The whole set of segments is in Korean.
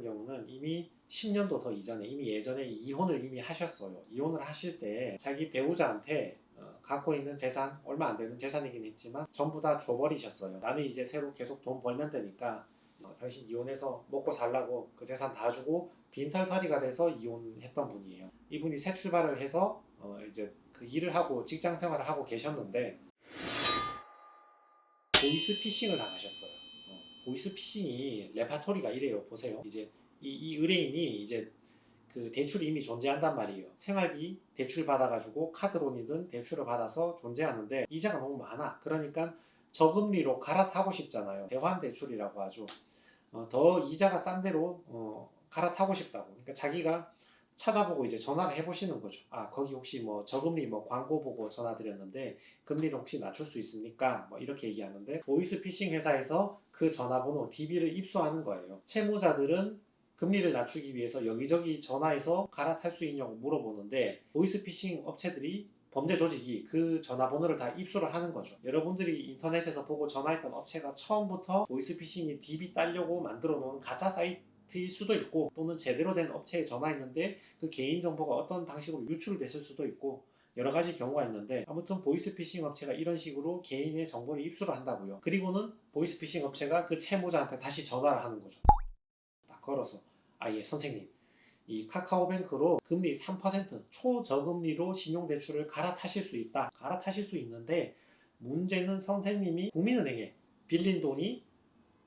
경우는 이미 10년도 더 이전에 이미 예전에 이혼을 이미 하셨어요. 이혼을 하실 때 자기 배우자한테 갖고 있는 재산, 얼마 안 되는 재산이긴 했지만 전부 다 줘버리셨어요. 나는 이제 새로 계속 돈 벌면 되니까 당신 이혼해서 먹고 살라고 그 재산 다 주고 빈털터리가 돼서 이혼했던 분이에요. 이분이 새 출발을 해서 이제 그 일을 하고 직장 생활을 하고 계셨는데 보이스피싱을 당하셨어요. 보이스피싱이 레파토리가 이래요. 보세요. 이제 이 의뢰인이 이제 그 대출이 이미 존재한단 말이에요. 생활비 대출 받아가지고 카드론이든 대출을 받아서 존재하는데 이자가 너무 많아. 그러니까 저금리로 갈아타고 싶잖아요. 대환 대출이라고 하죠. 더 이자가 싼 데로 갈아타고 싶다고. 그러니까 자기가 찾아보고 이제 전화를 해보시는 거죠. 아, 거기 혹시 뭐 저금리 뭐 광고 보고 전화 드렸는데 금리를 혹시 낮출 수 있습니까? 뭐 이렇게 얘기하는데 보이스피싱 회사에서 그 전화번호 DB를 입수하는 거예요. 채무자들은 금리를 낮추기 위해서 여기저기 전화해서 갈아탈 수 있냐고 물어보는데 보이스피싱 업체들이 범죄 조직이 그 전화번호를 다 입수를 하는 거죠. 여러분들이 인터넷에서 보고 전화했던 업체가 처음부터 보이스피싱이 DB 따려고 만들어 놓은 가짜 사이트일 수도 있고 또는 제대로 된 업체에 전화했는데 그 개인정보가 어떤 방식으로 유출됐을 수도 있고 여러 가지 경우가 있는데 아무튼 보이스피싱 업체가 이런 식으로 개인의 정보를 입수를 한다고요. 그리고는 보이스피싱 업체가 그 채무자한테 다시 전화를 하는 거죠. 딱 걸어서 예 선생님 이 카카오뱅크로 금리 3% 초저금리로 신용대출을 갈아타실 수 있다. 갈아타실 수 있는데 문제는 선생님이 국민은행에 빌린 돈이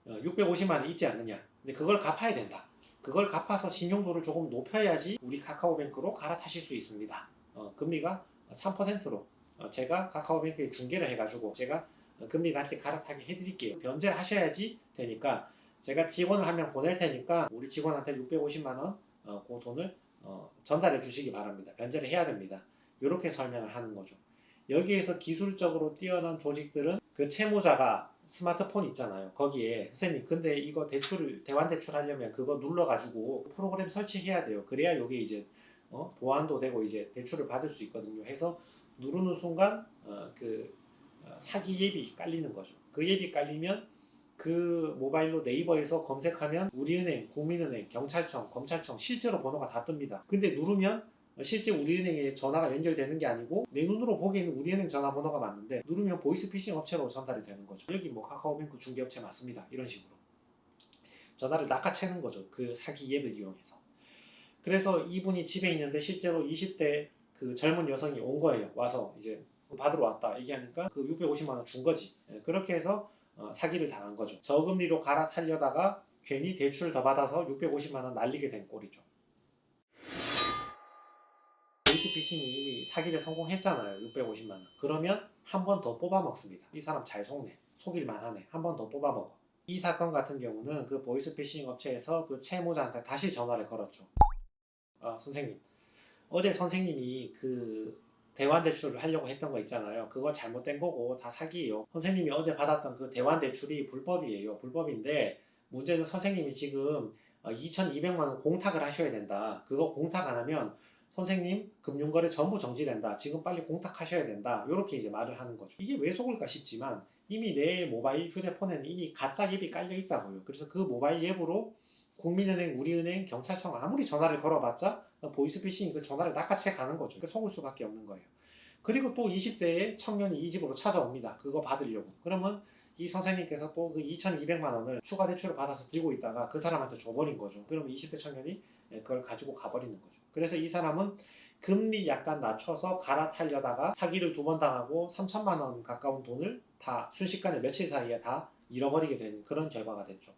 650만 원 있지 않느냐. 근데 그걸 갚아야 된다. 그걸 갚아서 신용도를 조금 높여야지 우리 카카오뱅크로 갈아타실 수 있습니다. 금리가 3%로 제가 카카오뱅크에 중개를 해가지고 제가 금리 낮게 갈아타게 해드릴게요. 변제를 하셔야지 되니까 제가 직원을 한 명 보낼 테니까 우리 직원한테 650만 원 그 돈을 전달해 주시기 바랍니다. 변제를 해야 됩니다. 이렇게 설명을 하는 거죠. 여기에서 기술적으로 뛰어난 조직들은 그 채무자가 스마트폰 있잖아요. 거기에 선생님 근데 이거 대환 대출 하려면 그거 눌러가지고 프로그램 설치해야 돼요. 그래야 이게 이제 보안도 되고 이제 대출을 받을 수 있거든요. 해서 누르는 순간 사기 앱이 깔리는 거죠. 그 앱이 깔리면 그 모바일로 네이버에서 검색하면 우리은행, 국민은행, 경찰청, 검찰청 실제로 번호가 다 뜹니다. 근데 누르면 실제 우리은행에 전화가 연결되는 게 아니고 내 눈으로 보기에는 우리은행 전화번호가 맞는데 누르면 보이스피싱 업체로 전달이 되는 거죠. 여기 뭐 카카오뱅크 중개업체 맞습니다. 이런 식으로 전화를 낚아채는 거죠. 그 사기 앱을 이용해서. 그래서 이분이 집에 있는데 실제로 20대 그 젊은 여성이 온 거예요. 와서 이제 받으러 왔다 얘기하니까 그 650만 원 준 거지. 그렇게 해서 사기를 당한 거죠. 저금리로 갈아타려다가 괜히 대출 더 받아서 650만 원 날리게 된 꼴이죠. 보이스피싱이 이미 사기를 성공했잖아요. 650만 원. 그러면 한 번 더 뽑아 먹습니다. 이 사람 잘 속네. 속일만 하네. 한 번 더 뽑아 먹어. 이 사건 같은 경우는 그 보이스피싱 업체에서 그 채무자한테 다시 전화를 걸었죠. 선생님. 어제 선생님이 그 대환대출을 하려고 했던 거 있잖아요. 그거 잘못된 거고 다 사기예요. 선생님이 어제 받았던 그 대환대출이 불법이에요. 불법인데 문제는 선생님이 지금 2,200만 원 공탁을 하셔야 된다. 그거 공탁 안 하면 선생님 금융거래 전부 정지된다. 지금 빨리 공탁하셔야 된다. 이렇게 이제 말을 하는 거죠. 이게 왜 속을까 싶지만 이미 내 모바일 휴대폰에는 이미 가짜 앱이 깔려 있다고요. 그래서 그 모바일 앱으로 국민은행, 우리은행, 경찰청 아무리 전화를 걸어봤자 보이스피싱 그 전화를 낚아채 가는 거죠. 그러니까 속을 수밖에 없는 거예요. 그리고 또 20대의 청년이 이 집으로 찾아옵니다. 그거 받으려고. 그러면 이 선생님께서 또 그 2,200만 원을 추가 대출을 받아서 들고 있다가 그 사람한테 줘버린 거죠. 그러면 20대 청년이 그걸 가지고 가버리는 거죠. 그래서 이 사람은 금리 약간 낮춰서 갈아타려다가 사기를 2번 당하고 3천만 원 가까운 돈을 다 순식간에 며칠 사이에 다 잃어버리게 된 그런 결과가 됐죠.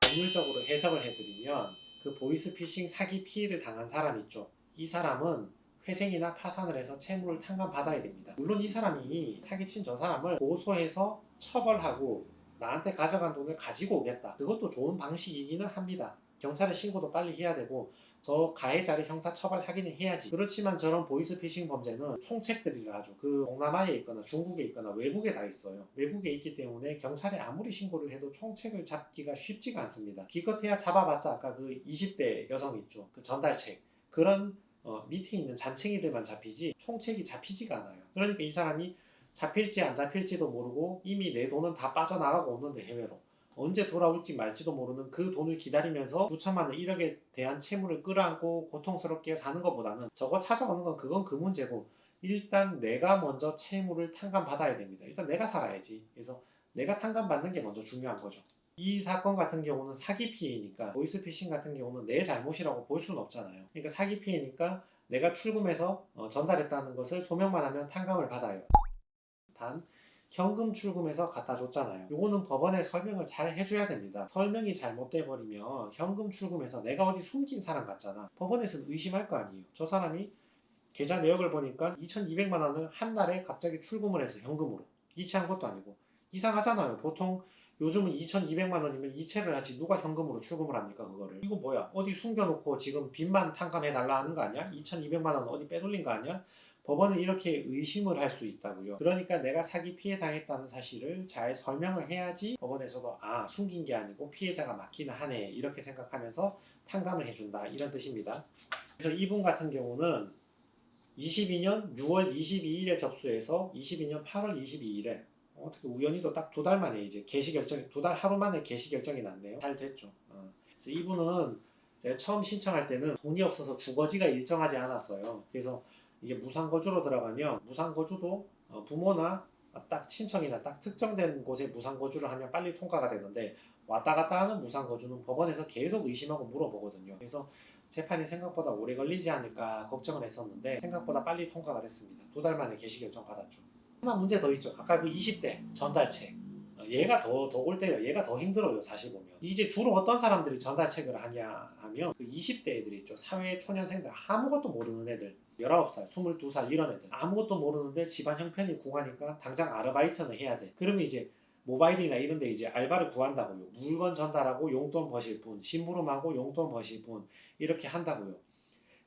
법률적으로 해석을 해드리면 그 보이스피싱 사기 피해를 당한 사람 있죠. 이 사람은 회생이나 파산을 해서 채무를 탕감받아야 됩니다. 물론 이 사람이 사기친 저 사람을 고소해서 처벌하고 나한테 가져간 돈을 가지고 오겠다. 그것도 좋은 방식이기는 합니다. 경찰에 신고도 빨리 해야 되고 저 가해자를 형사처벌하기는 해야지. 그렇지만 저런 보이스피싱 범죄는 총책들이라 하죠. 그 동남아에 있거나 중국에 있거나 외국에 다 있어요. 외국에 있기 때문에 경찰에 아무리 신고를 해도 총책을 잡기가 쉽지가 않습니다. 기껏해야 잡아봤자 아까 그 20대 여성 있죠. 그 전달책. 그런 밑에 있는 잔챙이들만 잡히지 총책이 잡히지가 않아요. 그러니까 이 사람이 잡힐지 안 잡힐지도 모르고 이미 내 돈은 다 빠져나가고 오는데 해외로 언제 돌아올지 말지도 모르는 그 돈을 기다리면서 수천만 원, 1억에 대한 채무를 끌어안고 고통스럽게 사는 것보다는 저거 찾아오는 건 그건 그 문제고, 일단 내가 먼저 채무를 탕감받아야 됩니다. 일단 내가 살아야지. 그래서 내가 탕감받는 게 먼저 중요한 거죠. 이 사건 같은 경우는 사기 피해니까, 보이스피싱 같은 경우는 내 잘못이라고 볼 수는 없잖아요. 그러니까 사기 피해니까 내가 출금해서 전달했다는 것을 소명만 하면 탕감을 받아요. 단 현금 출금해서 갖다 줬잖아요. 요거는 법원에 설명을 잘 해줘야 됩니다. 설명이 잘못돼 버리면 현금 출금해서 내가 어디 숨긴 사람 같잖아. 법원에서는 의심할 거 아니에요. 저 사람이 계좌 내역을 보니까 2,200만 원을 한 달에 갑자기 출금을 해서 현금으로 이체한 것도 아니고, 이상하잖아요. 보통 요즘은 2,200만 원이면 이체를 하지 누가 현금으로 출금을 합니까 그거를. 이거 뭐야, 어디 숨겨놓고 지금 빚만 탕감해달라 하는 거 아니야? 2,200만 원 어디 빼돌린 거 아니야? 법원은 이렇게 의심을 할 수 있다고요. 그러니까 내가 사기 피해 당했다는 사실을 잘 설명을 해야지 법원에서도 아, 숨긴 게 아니고 피해자가 맞기는 하네, 이렇게 생각하면서 탕감을 해준다, 이런 뜻입니다. 그래서 이분 같은 경우는 22년 6월 22일에 접수해서 22년 8월 22일에 어떻게 우연히도 딱 2달 만에 이제 개시 결정이, 2달 하루 만에 개시 결정이 났네요. 잘 됐죠. 그래서 이분은 제가 처음 신청할 때는 돈이 없어서 주거지가 일정하지 않았어요. 그래서 이게 무상거주로 들어가면, 무상거주도 부모나 딱 친척이나 딱 특정된 곳에 무상거주를 하면 빨리 통과가 되는데, 왔다 갔다 하는 무상거주는 법원에서 계속 의심하고 물어보거든요. 그래서 재판이 생각보다 오래 걸리지 않을까 걱정을 했었는데 생각보다 빨리 통과가 됐습니다. 2달 만에 개시 결정 받았죠. 하나 문제 더 있죠. 아까 그 20대 전달책, 얘가 더 골때요. 얘가 더 힘들어요. 사실 보면 이제 주로 어떤 사람들이 전달책을 하냐 하면 그 20대 애들이 있죠. 사회 초년생들, 아무것도 모르는 애들, 19살, 22살 이런 애들, 아무것도 모르는데 집안 형편이 궁하니까 당장 아르바이트는 해야 돼. 그러면 이제 모바일이나 이런 데 이제 알바를 구한다고요. 물건 전달하고 용돈 버실 분, 심부름하고 용돈 버실 분, 이렇게 한다고요.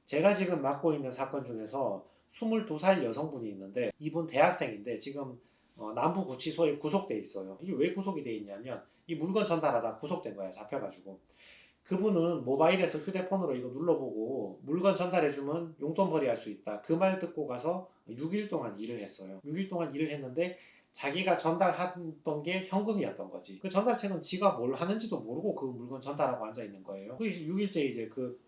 제가 지금 맡고 있는 사건 중에서 22살 여성분이 있는데, 이분 대학생인데 지금 남부구치소에 구속돼 있어요. 이게 왜 구속이 돼 있냐면 이 물건 전달하다 구속된 거야, 잡혀가지고. 그분은 모바일에서 휴대폰으로 이거 눌러보고 물건 전달해주면 용돈벌이 할 수 있다, 그 말 듣고 가서 6일 동안 일을 했어요. 6일 동안 일을 했는데 자기가 전달했던 게 현금이었던 거지. 그 전달책은 지가 뭘 하는지도 모르고 그 물건 전달하고 앉아 있는 거예요. 그 6일째 이제 그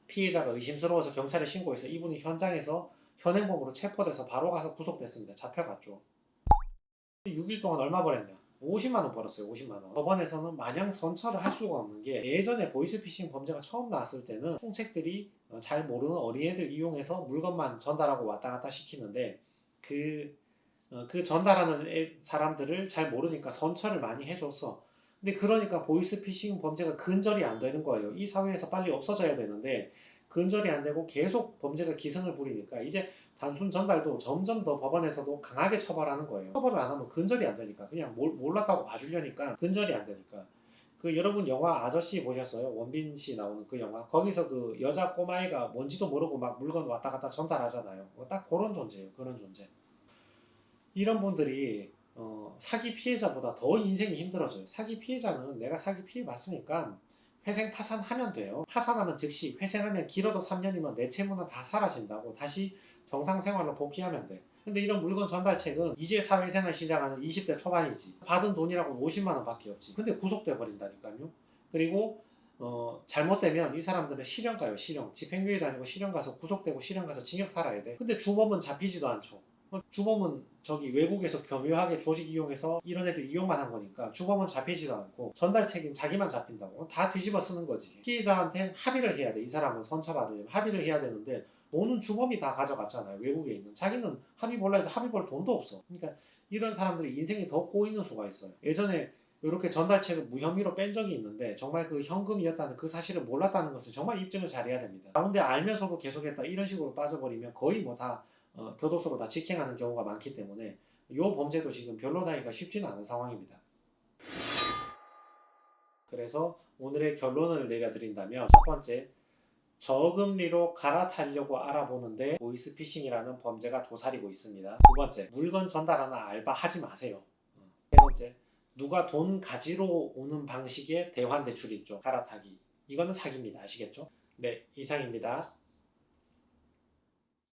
피해자가 의심스러워서 경찰에 신고해서 이분이 현장에서 현행범으로 체포돼서 바로 가서 구속됐습니다. 잡혀갔죠. 6일 동안 얼마 벌었냐? 50만 원 벌었어요. 50만 원. 법원에서는 마냥 선처를 할 수가 없는 게, 예전에 보이스피싱 범죄가 처음 나왔을 때는 총책들이 잘 모르는 어린애들 이용해서 물건만 전달하고 왔다 갔다 시키는데, 그 전달하는 사람들을 잘 모르니까 선처를 많이 해줬어. 근데 그러니까 보이스피싱 범죄가 근절이 안 되는 거예요. 이 사회에서 빨리 없어져야 되는데 근절이 안 되고 계속 범죄가 기승을 부리니까 이제 단순 전달도 점점 더 법원에서도 강하게 처벌하는 거예요. 처벌을 안 하면 근절이 안 되니까, 그냥 몰랐다고 봐주려니까 근절이 안 되니까. 그 여러분 영화 아저씨 보셨어요? 원빈 씨 나오는 그 영화. 거기서 그 여자 꼬마애가 뭔지도 모르고 막 물건 왔다 갔다 전달하잖아요. 딱 그런 존재예요. 그런 존재. 이런 분들이 사기 피해자보다 더 인생이 힘들어져요. 사기 피해자는 내가 사기 피해 봤으니까 회생 파산하면 돼요. 파산하면 즉시, 회생하면 길어도 3년이면 내 채무는 다 사라진다고 다시 정상생활로 복귀하면 돼. 근데 이런 물건 전달책은 이제 사회생활 시작하는 20대 초반이지. 받은 돈이라고는 50만 원밖에 없지. 근데 구속돼 버린다니까요. 그리고 잘못되면 이 사람들은 실형 가요. 실형. 집행유예도 아니고 실형 가서 구속되고 실형 가서 징역 살아야 돼. 근데 주범은 잡히지도 않죠. 주범은 저기 외국에서 교묘하게 조직 이용해서 이런 애들 이용만 한 거니까 주범은 잡히지도 않고, 전달책인 자기만 잡힌다고 다 뒤집어 쓰는 거지. 피해자한테 합의를 해야 돼. 이 사람은 선처받으려면 합의를 해야 되는데 돈은 주범이 다 가져갔잖아요. 외국에 있는. 자기는 합의 볼라 해도 합의 볼 돈도 없어. 그러니까 이런 사람들이 인생이 더 꼬이는 수가 있어요. 예전에 이렇게 전달책을 무혐의로 뺀 적이 있는데 정말 그 현금이었다는 그 사실을 몰랐다는 것을 정말 입증을 잘해야 됩니다. 가운데 알면서도 계속했다 이런 식으로 빠져버리면 거의 뭐 다 교도소로 다 직행하는 경우가 많기 때문에 이 범죄도 지금 변론하기가 쉽지는 않은 상황입니다. 그래서 오늘의 결론을 내려드린다면, 첫 번째, 저금리로 갈아타려고 알아보는데 보이스피싱이라는 범죄가 도사리고 있습니다. 두 번째, 물건 전달하는 알바 하지 마세요. 세 번째, 누가 돈 가지러 오는 방식의 대환대출 있죠. 갈아타기. 이거는 사기입니다. 아시겠죠? 네, 이상입니다.